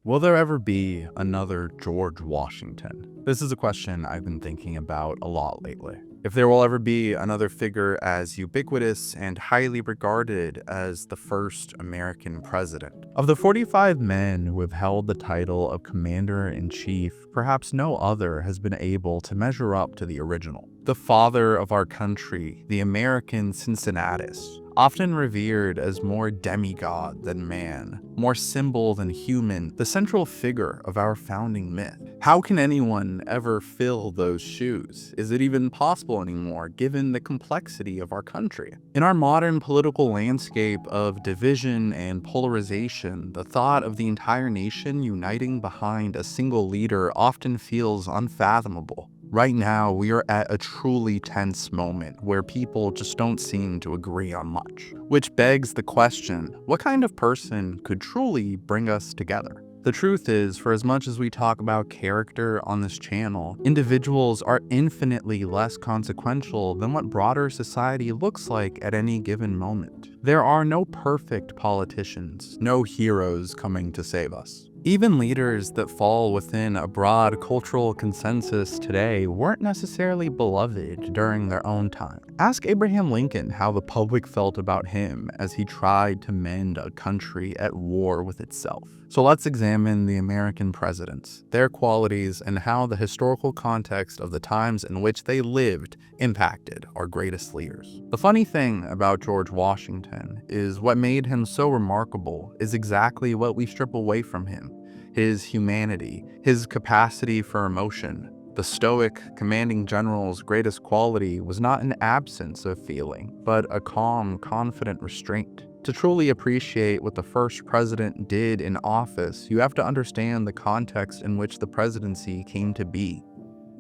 Will there ever be another George Washington? This is a question I've been thinking about a lot lately. If there will ever be another figure as ubiquitous and highly regarded as the first American president. Of the 45 men who have held the title of Commander-in-Chief, perhaps no other has been able to measure up to the original. The father of our country, the American Cincinnatus, often revered as more demigod than man, more symbol than human, the central figure of our founding myth. How can anyone ever fill those shoes? Is it even possible anymore, given the complexity of our country? In our modern political landscape of division and polarization, the thought of the entire nation uniting behind a single leader often feels unfathomable. Right now, we are at a truly tense moment where people just don't seem to agree on much. Which begs the question, what kind of person could truly bring us together? The truth is, for as much as we talk about character on this channel, individuals are infinitely less consequential than what broader society looks like at any given moment. There are no perfect politicians, no heroes coming to save us. Even leaders that fall within a broad cultural consensus today weren't necessarily beloved during their own time. Ask Abraham Lincoln how the public felt about him as he tried to mend a country at war with itself. So let's examine the American presidents, their qualities, and how the historical context of the times in which they lived impacted our greatest leaders. The funny thing about George Washington is what made him so remarkable is exactly what we strip away from him. His humanity, his capacity for emotion. The stoic, commanding general's greatest quality was not an absence of feeling, but a calm, confident restraint. To truly appreciate what the first president did in office, you have to understand the context in which the presidency came to be.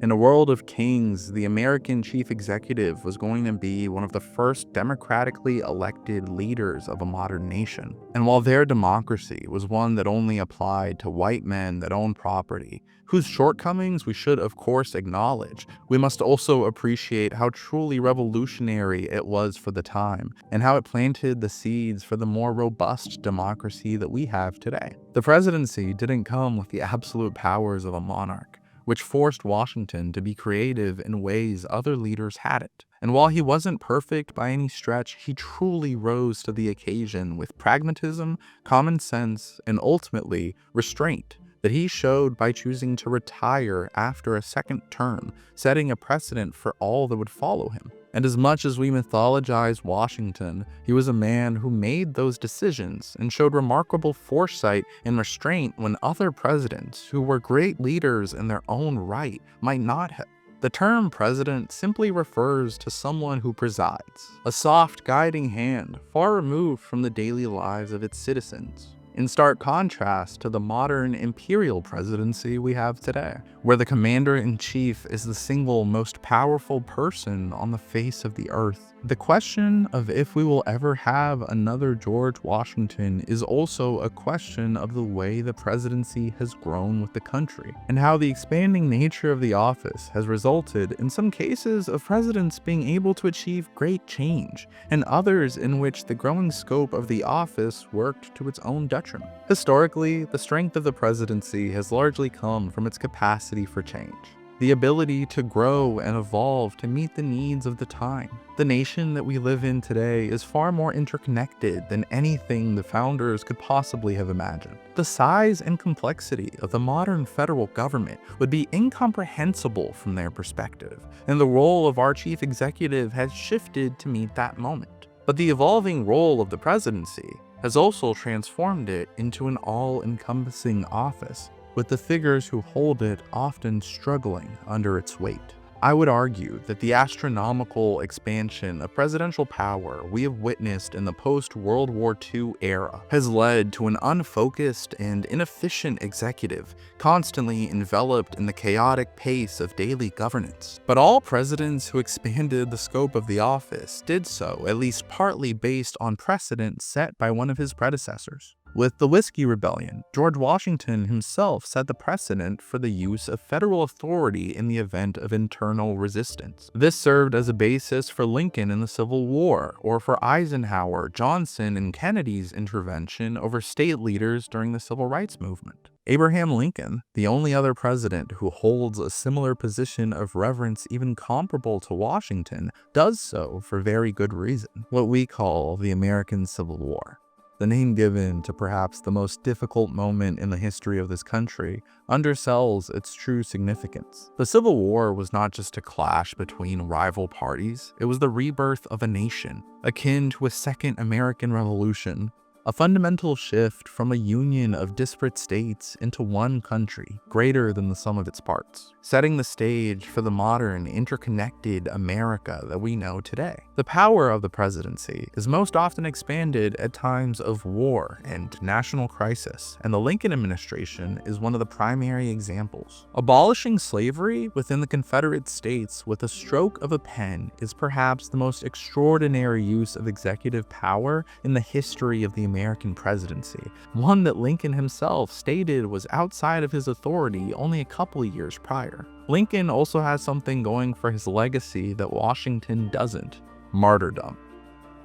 In a world of kings, the American chief executive was going to be one of the first democratically elected leaders of a modern nation. And while their democracy was one that only applied to white men that own property, whose shortcomings we should of course acknowledge, we must also appreciate how truly revolutionary it was for the time, and how it planted the seeds for the more robust democracy that we have today. The presidency didn't come with the absolute powers of a monarch, which forced Washington to be creative in ways other leaders hadn't. And while he wasn't perfect by any stretch, he truly rose to the occasion with pragmatism, common sense, and ultimately restraint that he showed by choosing to retire after a second term, setting a precedent for all that would follow him. And as much as we mythologize Washington, he was a man who made those decisions and showed remarkable foresight and restraint when other presidents, who were great leaders in their own right, might not have. The term president simply refers to someone who presides, a soft guiding hand far removed from the daily lives of its citizens. In stark contrast to the modern imperial presidency we have today, where the commander-in-chief is the single most powerful person on the face of the earth. The question of if we will ever have another George Washington is also a question of the way the presidency has grown with the country, and how the expanding nature of the office has resulted in some cases of presidents being able to achieve great change, and others in which the growing scope of the office worked to its own detriment. Historically, the strength of the presidency has largely come from its capacity for change, the ability to grow and evolve to meet the needs of the time. The nation that we live in today is far more interconnected than anything the founders could possibly have imagined. The size and complexity of the modern federal government would be incomprehensible from their perspective, and the role of our chief executive has shifted to meet that moment. But the evolving role of the presidency has also transformed it into an all-encompassing office, with the figures who hold it often struggling under its weight. I would argue that the astronomical expansion of presidential power we have witnessed in the post-World War II era has led to an unfocused and inefficient executive, constantly enveloped in the chaotic pace of daily governance. But all presidents who expanded the scope of the office did so at least partly based on precedent set by one of his predecessors. With the Whiskey Rebellion, George Washington himself set the precedent for the use of federal authority in the event of internal resistance. This served as a basis for Lincoln in the Civil War, or for Eisenhower, Johnson, and Kennedy's intervention over state leaders during the Civil Rights Movement. Abraham Lincoln, the only other president who holds a similar position of reverence even comparable to Washington, does so for very good reason, what we call the American Civil War. The name given to perhaps the most difficult moment in the history of this country undersells its true significance. The Civil War was not just a clash between rival parties, it was the rebirth of a nation, akin to a second American Revolution, a fundamental shift from a union of disparate states into one country, greater than the sum of its parts, setting the stage for the modern, interconnected America that we know today. The power of the presidency is most often expanded at times of war and national crisis, and the Lincoln administration is one of the primary examples. Abolishing slavery within the Confederate States with a stroke of a pen is perhaps the most extraordinary use of executive power in the history of the American presidency, one that Lincoln himself stated was outside of his authority only a couple of years prior. Lincoln also has something going for his legacy that Washington doesn't: martyrdom.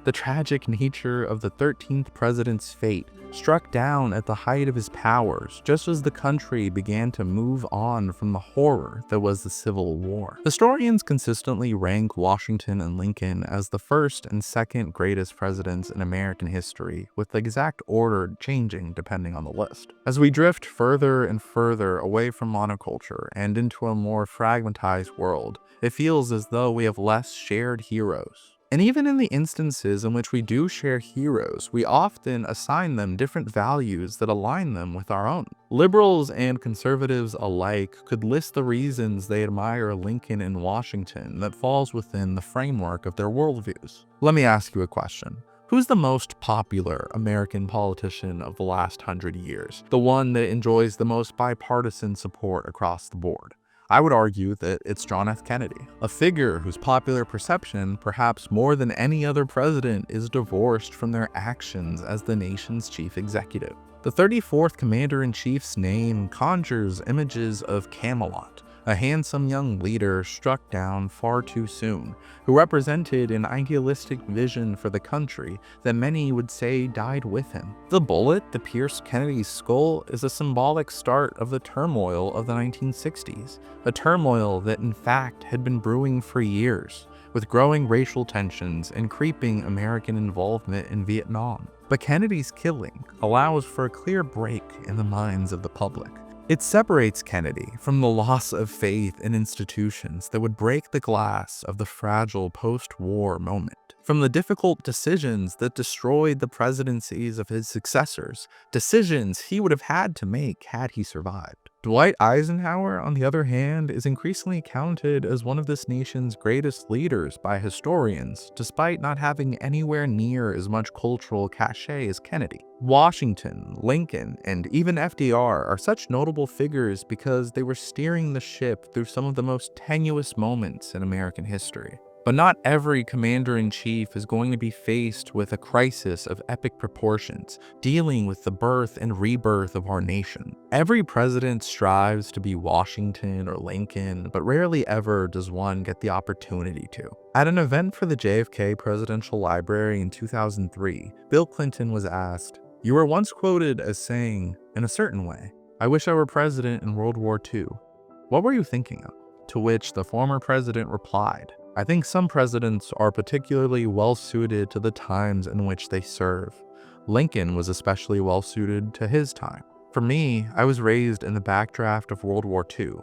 The tragic nature of the 13th president's fate struck down at the height of his powers, just as the country began to move on from the horror that was the Civil War. Historians consistently rank Washington and Lincoln as the first and second greatest presidents in American history, with the exact order changing depending on the list. As we drift further and further away from monoculture and into a more fragmentized world, it feels as though we have less shared heroes. And even in the instances in which we do share heroes, we often assign them different values that align them with our own. Liberals and conservatives alike could list the reasons they admire Lincoln and Washington that falls within the framework of their worldviews. Let me ask you a question. Who's the most popular American politician of the last 100 years? The one that enjoys the most bipartisan support across the board? I would argue that it's John F. Kennedy, a figure whose popular perception, perhaps more than any other president, is divorced from their actions as the nation's chief executive. The 34th Commander-in-Chief's name conjures images of Camelot, a handsome young leader struck down far too soon, who represented an idealistic vision for the country that many would say died with him. The bullet that pierced Kennedy's skull is a symbolic start of the turmoil of the 1960s, a turmoil that in fact had been brewing for years, with growing racial tensions and creeping American involvement in Vietnam. But Kennedy's killing allows for a clear break in the minds of the public. It separates Kennedy from the loss of faith in institutions that would break the glass of the fragile post-war moment, from the difficult decisions that destroyed the presidencies of his successors, decisions he would have had to make had he survived. Dwight Eisenhower, on the other hand, is increasingly counted as one of this nation's greatest leaders by historians, despite not having anywhere near as much cultural cachet as Kennedy. Washington, Lincoln, and even FDR are such notable figures because they were steering the ship through some of the most tenuous moments in American history. But not every commander-in-chief is going to be faced with a crisis of epic proportions, dealing with the birth and rebirth of our nation. Every president strives to be Washington or Lincoln, but rarely ever does one get the opportunity to. At an event for the JFK Presidential Library in 2003, Bill Clinton was asked, "You were once quoted as saying, in a certain way, 'I wish I were president in World War II.' What were you thinking of?" To which the former president replied, "I think some presidents are particularly well suited to the times in which they serve. Lincoln was especially well suited to his time. For me, I was raised in the backdraft of World War II.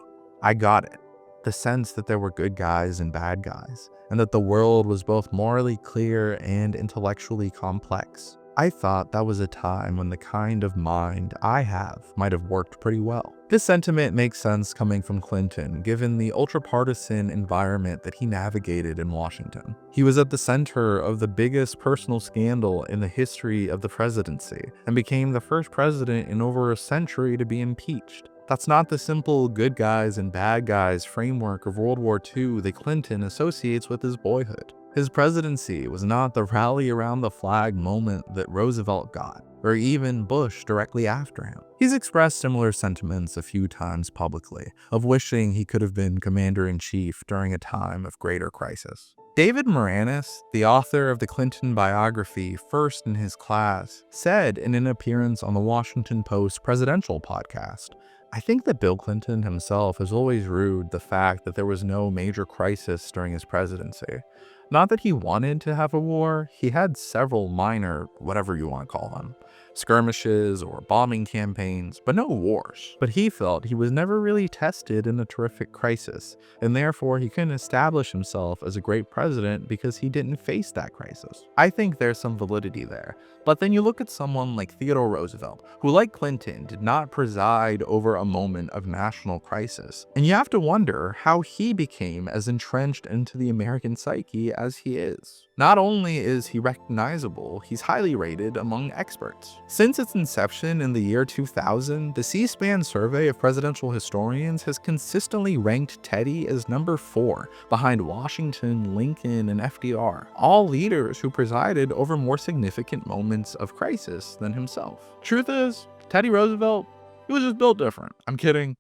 I got it. The sense that there were good guys and bad guys, and that the world was both morally clear and intellectually complex. I thought that was a time when the kind of mind I have might have worked pretty well." This sentiment makes sense coming from Clinton, given the ultra-partisan environment that he navigated in Washington. He was at the center of the biggest personal scandal in the history of the presidency, and became the first president in over a century to be impeached. That's not the simple good guys and bad guys framework of World War II that Clinton associates with his boyhood. His presidency was not the rally around the flag moment that Roosevelt got, or even Bush directly after him. He's expressed similar sentiments a few times publicly, of wishing he could have been commander-in-chief during a time of greater crisis. David Moranis, the author of the Clinton biography First in His Class, said in an appearance on the Washington Post presidential podcast, "I think that Bill Clinton himself has always rued the fact that there was no major crisis during his presidency. Not that he wanted to have a war, he had several minor, whatever you want to call them, skirmishes or bombing campaigns, but no wars. But he felt he was never really tested in a terrific crisis, and therefore he couldn't establish himself as a great president because he didn't face that crisis." I think there's some validity there. But then you look at someone like Theodore Roosevelt, who, like Clinton, did not preside over a moment of national crisis. And you have to wonder how he became as entrenched into the American psyche as he is. Not only is he recognizable, he's highly rated among experts. Since its inception in the year 2000, the C-SPAN survey of presidential historians has consistently ranked Teddy as number 4, behind Washington, Lincoln, and FDR, all leaders who presided over more significant moments of crisis than himself. Truth is, Teddy Roosevelt, he was just built different. I'm kidding.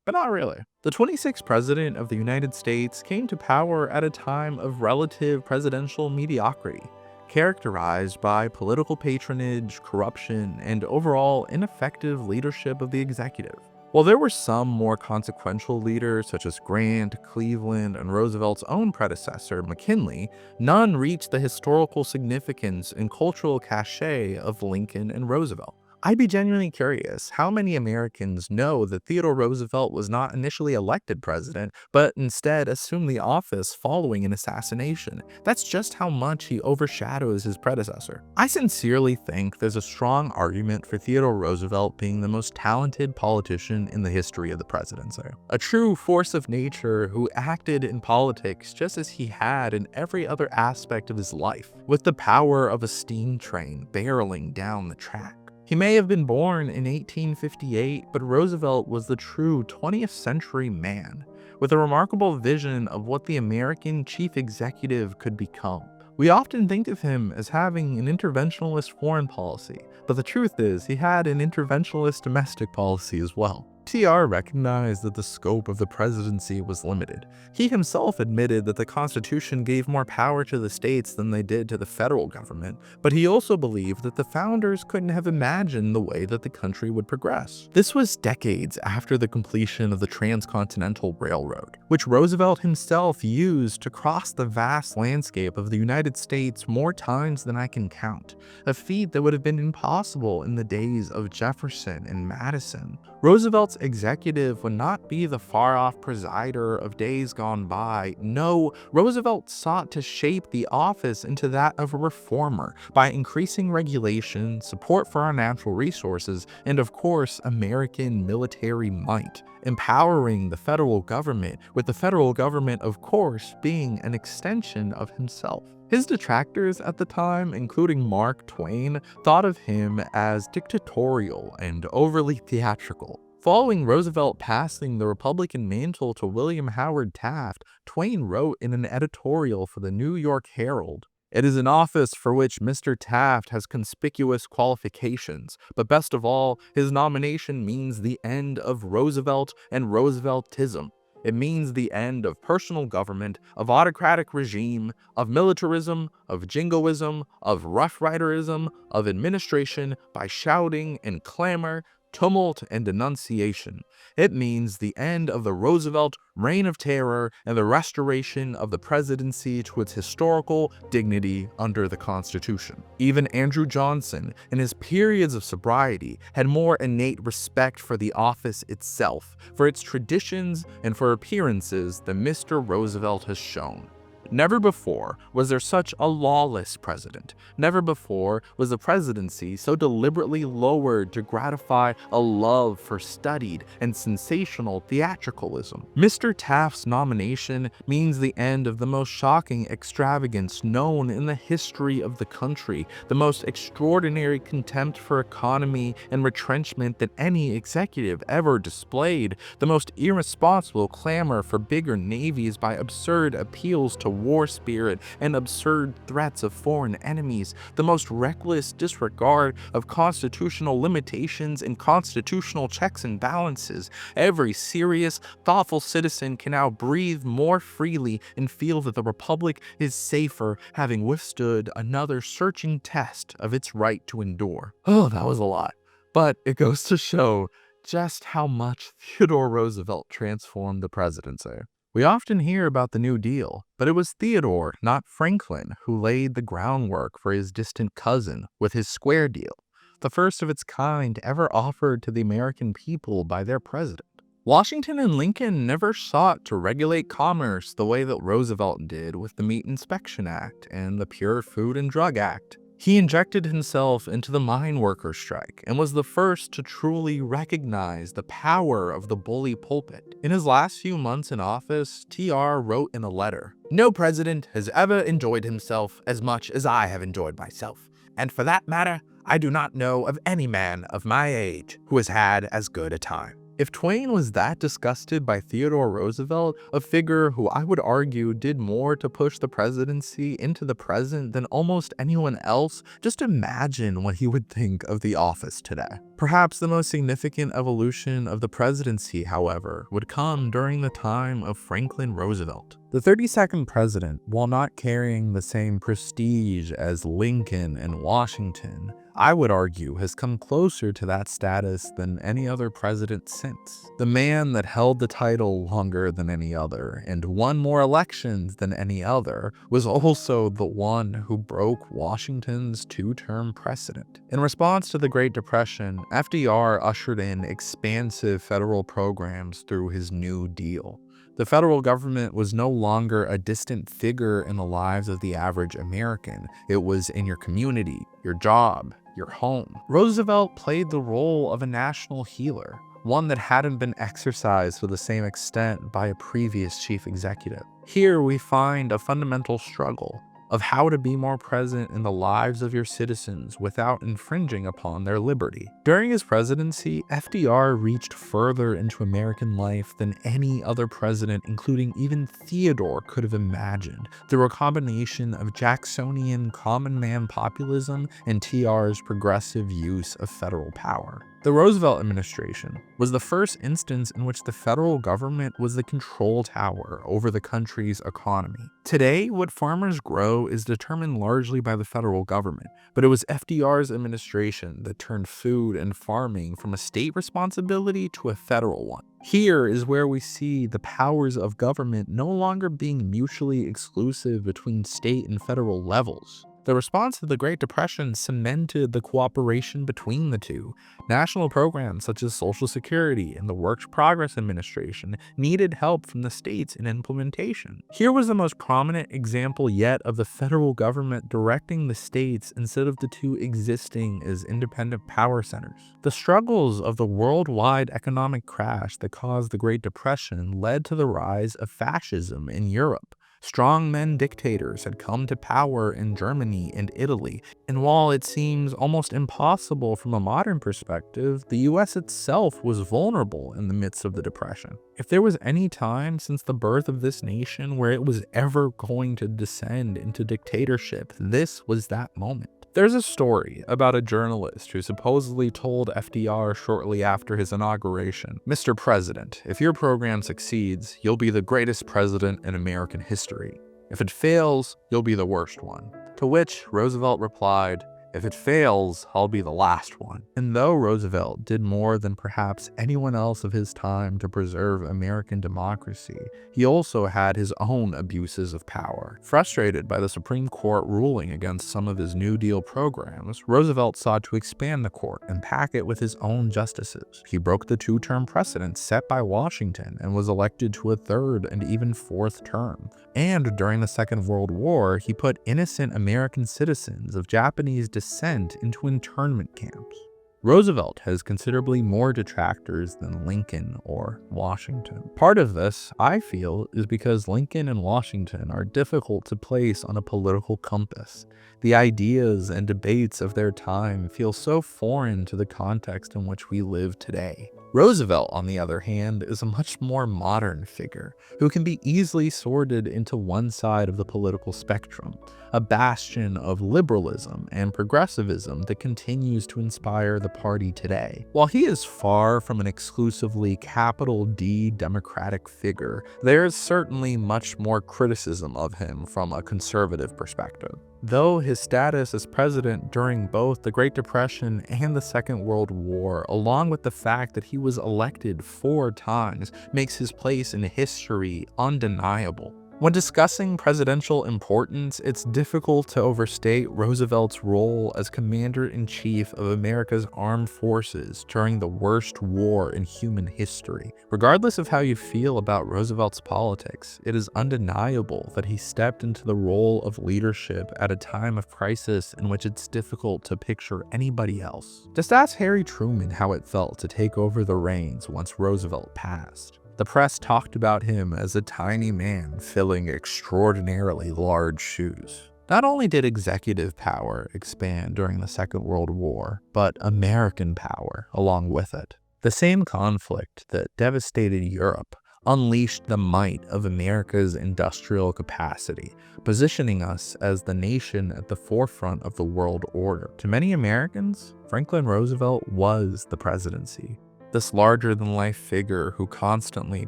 But not really. The 26th president of the United States came to power at a time of relative presidential mediocrity, characterized by political patronage, corruption, and overall ineffective leadership of the executive. While there were some more consequential leaders such as Grant, Cleveland, and Roosevelt's own predecessor, McKinley, none reached the historical significance and cultural cachet of Lincoln and Roosevelt. I'd be genuinely curious how many Americans know that Theodore Roosevelt was not initially elected president, but instead assumed the office following an assassination. That's just how much he overshadows his predecessor. I sincerely think there's a strong argument for Theodore Roosevelt being the most talented politician in the history of the presidency. A true force of nature who acted in politics just as he had in every other aspect of his life, with the power of a steam train barreling down the track. He may have been born in 1858, but Roosevelt was the true 20th century man, with a remarkable vision of what the American chief executive could become. We often think of him as having an interventionist foreign policy, but the truth is he had an interventionist domestic policy as well. TR recognized that the scope of the presidency was limited. He himself admitted that the Constitution gave more power to the states than they did to the federal government, but he also believed that the founders couldn't have imagined the way that the country would progress. This was decades after the completion of the Transcontinental Railroad, which Roosevelt himself used to cross the vast landscape of the United States more times than I can count, a feat that would have been impossible in the days of Jefferson and Madison. Roosevelt's executive would not be the far-off presider of days gone by. No, Roosevelt sought to shape the office into that of a reformer by increasing regulation, support for our natural resources, and of course, American military might, empowering the federal government, with the federal government, of course, being an extension of himself. His detractors at the time, including Mark Twain, thought of him as dictatorial and overly theatrical. Following Roosevelt passing the Republican mantle to William Howard Taft, Twain wrote in an editorial for the New York Herald, "It is an office for which Mr. Taft has conspicuous qualifications, but best of all, his nomination means the end of Roosevelt and Rooseveltism. It means the end of personal government, of autocratic regime, of militarism, of jingoism, of Rough Riderism, of administration by shouting and clamor, tumult and denunciation. It means the end of the Roosevelt reign of terror and the restoration of the presidency to its historical dignity under the Constitution." Even Andrew Johnson, in his periods of sobriety, had more innate respect for the office itself, for its traditions, and for appearances than Mr. Roosevelt has shown. Never before was there such a lawless president. Never before was the presidency so deliberately lowered to gratify a love for studied and sensational theatricalism. Mr. Taft's nomination means the end of the most shocking extravagance known in the history of the country, the most extraordinary contempt for economy and retrenchment that any executive ever displayed, the most irresponsible clamor for bigger navies by absurd appeals to war spirit and absurd threats of foreign enemies, the most reckless disregard of constitutional limitations and constitutional checks and balances. Every serious, thoughtful citizen can now breathe more freely and feel that the Republic is safer, having withstood another searching test of its right to endure. Oh, that was a lot. But it goes to show just how much Theodore Roosevelt transformed the presidency. We often hear about the New Deal, but it was Theodore, not Franklin, who laid the groundwork for his distant cousin with his Square Deal, the first of its kind ever offered to the American people by their president. Washington and Lincoln never sought to regulate commerce the way that Roosevelt did with the Meat Inspection Act and the Pure Food and Drug Act. He injected himself into the mine workers' strike and was the first to truly recognize the power of the bully pulpit. In his last few months in office, TR wrote in a letter, "No president has ever enjoyed himself as much as I have enjoyed myself, and for that matter, I do not know of any man of my age who has had as good a time." If Twain was that disgusted by Theodore Roosevelt, a figure who I would argue did more to push the presidency into the present than almost anyone else, just imagine what he would think of the office today. Perhaps the most significant evolution of the presidency, however, would come during the time of Franklin Roosevelt. The 32nd president, while not carrying the same prestige as Lincoln and Washington, I would argue has come closer to that status than any other president since. The man that held the title longer than any other and won more elections than any other was also the one who broke Washington's two-term precedent. In response to the Great Depression, FDR ushered in expansive federal programs through his New Deal. The federal government was no longer a distant figure in the lives of the average American. It was in your community, your job, your home. Roosevelt played the role of a national healer, one that hadn't been exercised to the same extent by a previous chief executive. Here we find a fundamental struggle of how to be more present in the lives of your citizens without infringing upon their liberty. During his presidency, FDR reached further into American life than any other president, including even Theodore, could have imagined, through a combination of Jacksonian common man populism and TR's progressive use of federal power. The Roosevelt administration was the first instance in which the federal government was the control tower over the country's economy. Today, what farmers grow is determined largely by the federal government, but it was FDR's administration that turned food and farming from a state responsibility to a federal one. Here is where we see the powers of government no longer being mutually exclusive between state and federal levels. The response to the Great Depression cemented the cooperation between the two. National programs such as Social Security and the Works Progress Administration needed help from the states in implementation. Here was the most prominent example yet of the federal government directing the states instead of the two existing as independent power centers. The struggles of the worldwide economic crash that caused the Great Depression led to the rise of fascism in Europe. Strongmen dictators had come to power in Germany and Italy, and while it seems almost impossible from a modern perspective, the US itself was vulnerable in the midst of the Depression. If there was any time since the birth of this nation where it was ever going to descend into dictatorship, this was that moment. There's a story about a journalist who supposedly told FDR shortly after his inauguration, "Mr. President, if your program succeeds, you'll be the greatest president in American history. If it fails, you'll be the worst one." To which Roosevelt replied, "If it fails, I'll be the last one." And though Roosevelt did more than perhaps anyone else of his time to preserve American democracy, he also had his own abuses of power. Frustrated by the Supreme Court ruling against some of his New Deal programs, Roosevelt sought to expand the court and pack it with his own justices. He broke the two-term precedent set by Washington and was elected to a third and even fourth term. And during the Second World War, he put innocent American citizens of Japanese descent into internment camps. Roosevelt has considerably more detractors than Lincoln or Washington. Part of this, I feel, is because Lincoln and Washington are difficult to place on a political compass. The ideas and debates of their time feel so foreign to the context in which we live today. Roosevelt, on the other hand, is a much more modern figure who can be easily sorted into one side of the political spectrum, a bastion of liberalism and progressivism that continues to inspire the party today. While he is far from an exclusively capital D Democratic figure, there is certainly much more criticism of him from a conservative perspective. Though his status as president during both the Great Depression and the Second World War, along with the fact that he was elected 4 times, makes his place in history undeniable. When discussing presidential importance, it's difficult to overstate Roosevelt's role as Commander-in-Chief of America's armed forces during the worst war in human history. Regardless of how you feel about Roosevelt's politics, it is undeniable that he stepped into the role of leadership at a time of crisis in which it's difficult to picture anybody else. Just ask Harry Truman how it felt to take over the reins once Roosevelt passed. The press talked about him as a tiny man filling extraordinarily large shoes. Not only did executive power expand during the Second World War, but American power along with it. The same conflict that devastated Europe unleashed the might of America's industrial capacity, positioning us as the nation at the forefront of the world order. To many Americans, Franklin Roosevelt was the presidency. This larger-than-life figure who constantly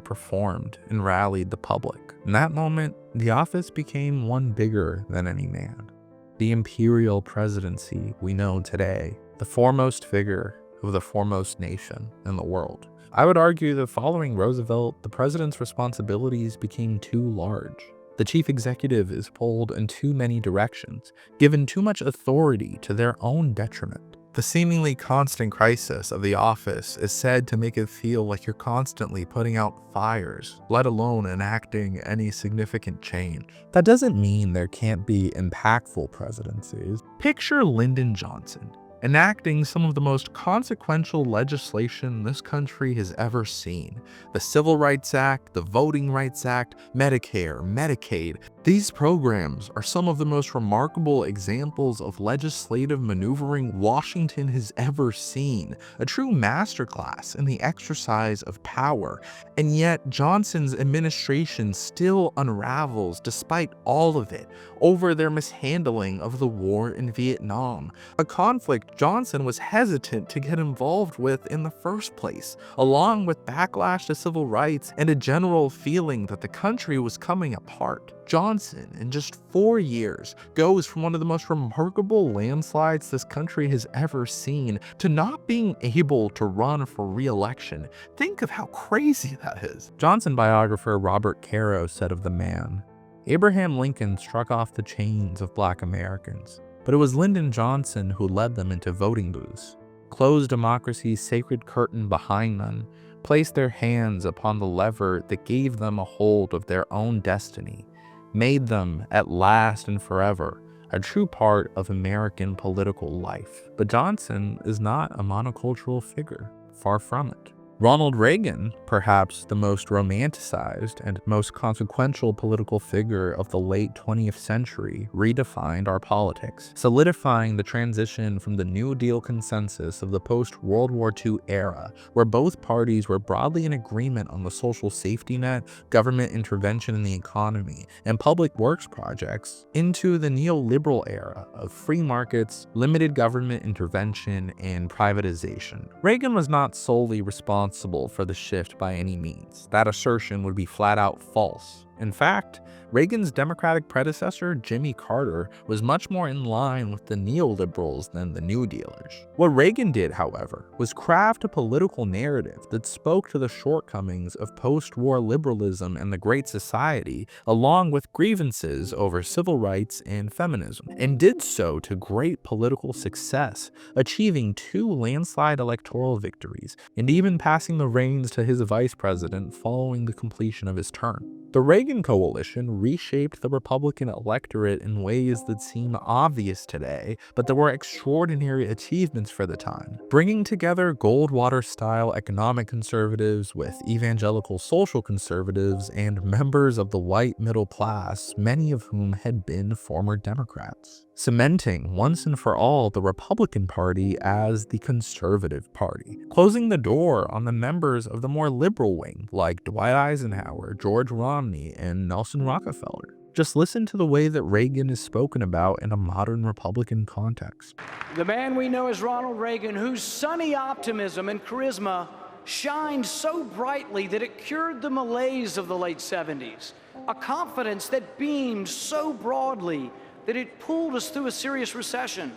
performed and rallied the public. In that moment, the office became one bigger than any man. The imperial presidency we know today, the foremost figure of the foremost nation in the world. I would argue that following Roosevelt, the president's responsibilities became too large. The chief executive is pulled in too many directions, given too much authority to their own detriment. The seemingly constant crisis of the office is said to make it feel like you're constantly putting out fires, let alone enacting any significant change. That doesn't mean there can't be impactful presidencies. Picture Lyndon Johnson enacting some of the most consequential legislation this country has ever seen. The Civil Rights Act, the Voting Rights Act, Medicare, Medicaid. These programs are some of the most remarkable examples of legislative maneuvering Washington has ever seen, a true masterclass in the exercise of power. And yet Johnson's administration still unravels despite all of it over their mishandling of the war in Vietnam, a conflict Johnson was hesitant to get involved with in the first place, along with backlash to civil rights and a general feeling that the country was coming apart. Johnson, in just 4 years, goes from one of the most remarkable landslides this country has ever seen to not being able to run for re-election. Think of how crazy that is. Johnson biographer Robert Caro said of the man, "Abraham Lincoln struck off the chains of Black Americans, but it was Lyndon Johnson who led them into voting booths, closed democracy's sacred curtain behind them, placed their hands upon the lever that gave them a hold of their own destiny, made them, at last and forever, a true part of American political life." But Johnson is not a monocultural figure, far from it. Ronald Reagan, perhaps the most romanticized and most consequential political figure of the late 20th century, redefined our politics, solidifying the transition from the New Deal consensus of the post-World War II era, where both parties were broadly in agreement on the social safety net, government intervention in the economy, and public works projects, into the neoliberal era of free markets, limited government intervention, and privatization. Reagan was not solely responsible for the shift by any means. That assertion would be flat out false. In fact, Reagan's Democratic predecessor, Jimmy Carter, was much more in line with the neoliberals than the New Dealers. What Reagan did, however, was craft a political narrative that spoke to the shortcomings of post-war liberalism and the Great Society, along with grievances over civil rights and feminism, and did so to great political success, achieving 2 landslide electoral victories, and even passing the reins to his vice president following the completion of his term. The Reagan coalition reshaped the Republican electorate in ways that seem obvious today, but that were extraordinary achievements for the time, bringing together Goldwater-style economic conservatives with evangelical social conservatives and members of the white middle class, many of whom had been former Democrats. cementing once and for all the Republican Party as the conservative party, closing the door on the members of the more liberal wing like Dwight Eisenhower, George Romney, and Nelson Rockefeller. Just listen to the way that Reagan is spoken about in a modern Republican context. The man we know as Ronald Reagan, whose sunny optimism and charisma shined so brightly that it cured the malaise of the late 70s, a confidence that beamed so broadly that it pulled us through a serious recession,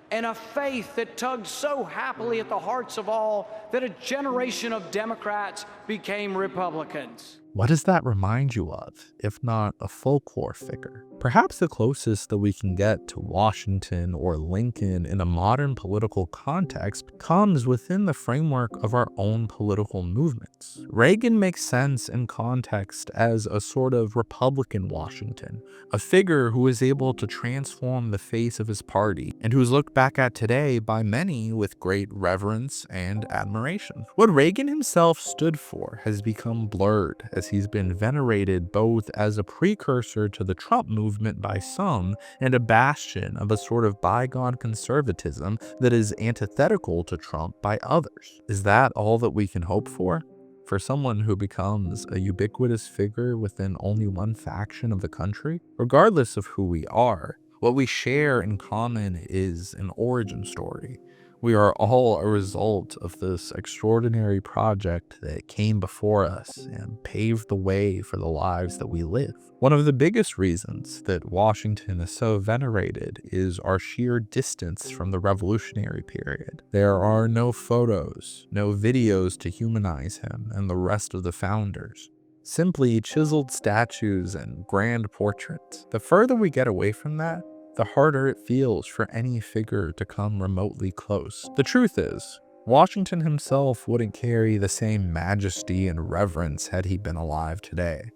and a faith that tugged so happily at the hearts of all that a generation of Democrats became Republicans. What does that remind you of, if not a folklore figure? Perhaps the closest that we can get to Washington or Lincoln in a modern political context comes within the framework of our own political movements. Reagan makes sense in context as a sort of Republican Washington, a figure who was able to transform the face of his party and who is looked back at today by many with great reverence and admiration. What Reagan himself stood for has become blurred as he's been venerated both as a precursor to the Trump movement by some and a bastion of a sort of bygone conservatism that is antithetical to Trump by others. Is that all that we can hope for? For someone who becomes a ubiquitous figure within only one faction of the country? Regardless of who we are, what we share in common is an origin story. We are all a result of this extraordinary project that came before us and paved the way for the lives that we live. One of the biggest reasons that Washington is so venerated is our sheer distance from the Revolutionary period. There are no photos, no videos to humanize him and the rest of the founders. Simply chiseled statues and grand portraits. The further we get away from that, the harder it feels for any figure to come remotely close. The truth is, Washington himself wouldn't carry the same majesty and reverence had he been alive today.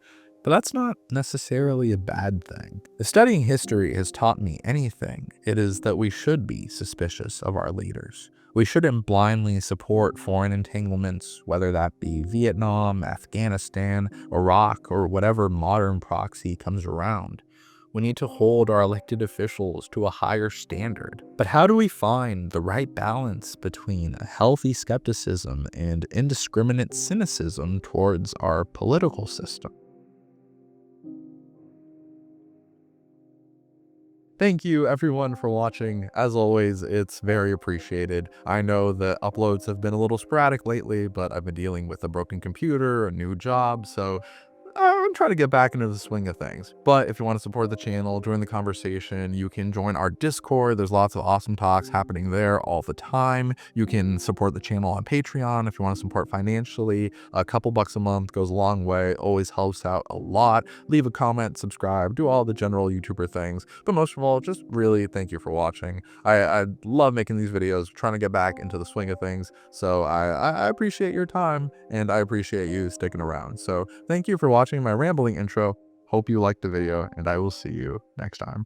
But that's not necessarily a bad thing. If studying history has taught me anything, it is that we should be suspicious of our leaders. We shouldn't blindly support foreign entanglements, whether that be Vietnam, Afghanistan, Iraq, or whatever modern proxy comes around. We need to hold our elected officials to a higher standard. But how do we find the right balance between a healthy skepticism and indiscriminate cynicism towards our political system? Thank you everyone for watching. As always, it's very appreciated. I know that uploads have been a little sporadic lately, but I've been dealing with a broken computer, a new job, so I'm trying to get back into the swing of things. But if you want to support the channel, join the conversation, you can join our Discord. There's lots of awesome talks happening there all the time. You can support the channel on Patreon if you want to support financially. A couple bucks a month goes a long way, always helps out a lot. Leave a comment, subscribe, do all the general YouTuber things. But most of all, just really thank you for watching. I love making these videos, trying to get back into the swing of things. So I appreciate your time and I appreciate you sticking around. So thank you for watching my rambling intro. Hope you liked the video and I will see you next time.